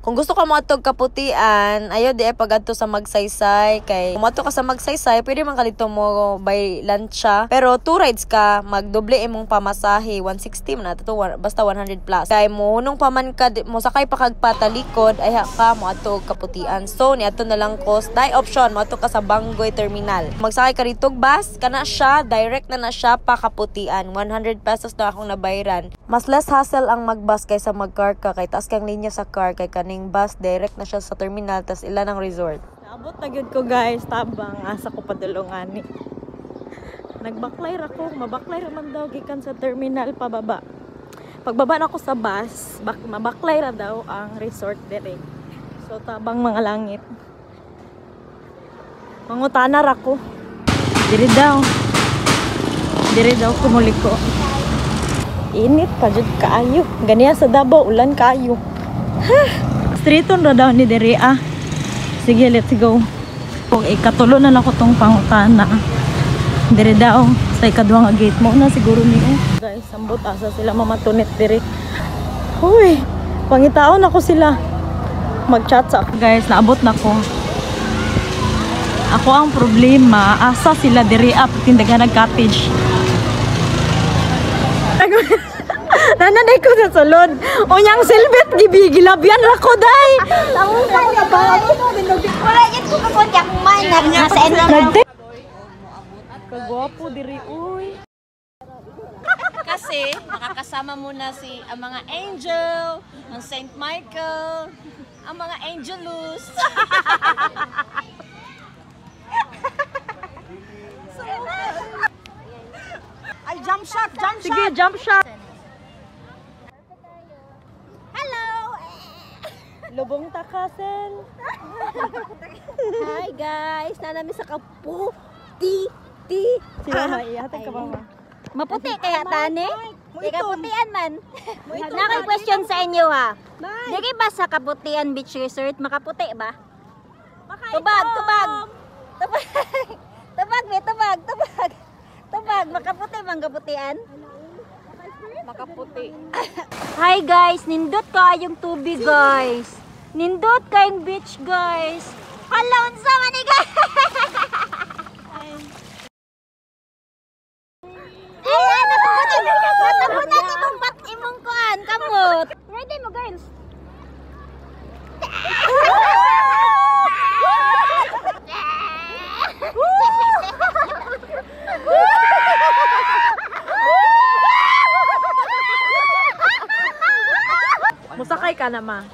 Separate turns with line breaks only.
Kung gusto ka moatog kaputian, ayo di pag adto sa Magsaysay kay kung moadto ka sa Magsaysay, pwede man kalito mo by lancha. Pero 2 rides ka, magdoble imong pamasahe, 160 man ato basta 100 plus. Kay mo hunong pa man ka mo sakay pa kag patalikod ay ka moadto og kaputian. So ni ato na lang cost dai option moadto ka sa Bangoy Terminal. Magsakay ka rito bus kana siya, direct na siya pa kaputian. 100 pesos na akong nabayran. Mas less hassle ang magbus kaysa magcar ka kay taas kang linya sa car kay kaning bus direct na siya sa terminal tas ila ng resort. Naabot na gyud ko guys, tabang asa ko padulungan ni. Nagbaklay ra ko, mabaklay ra man daw gikan sa terminal pababa. Pagbaba na ako sa bus, mabaklay ra daw ang resort dire. So tabang mga langit. Mangutana ra ko. Dire daw kumuliko. Init pa jud kaayo. Ganiya sa Davao ulan kaayo. Ha! Streeton ra daw ni dire ah. Sige, let's go. Kung ikatulo na lang ko tong pangutana. Dire daw sa ikaduha nga gate mo na siguro niyo. Guys, sambot asa sila mamatunit dire. Hoy, pangitaon ako sila. Mag-chat sa guys, naabot na ko. Ako ang problema, asa sila dire up tindagan ng cottage. Nananay ko sa sulod. Unyang silbet gibigilabyan ra ko day.
Tawon ka na ba? Wala yun ko kakontak man nasa envelope.
Kagwapo diri uy.
Kasi nakakasama mo na ang mga angel, ang Saint Michael, ang mga angelus.
Ay, jump shot.
Sige, jump shot.
Hello.
Lubong ta castle.
Hi guys, nanami sa kaputi.
Sila maihatag ka ba ma?
Maputi kaya tani? Kaputian man. Nakay question sa inyo ha. Dili ba sa Kaputian Beach Resort makaputi ba? Tubag. Tubag, makaputi bang kaputian?
Makaputi.
Hi guys, nindot kayong tubig guys. Nindot kayong beach guys. Hala, unsa man ni guys? Ay, natabunan imong kuan, kamot. Ready mo girls?
Musakay ka na ma.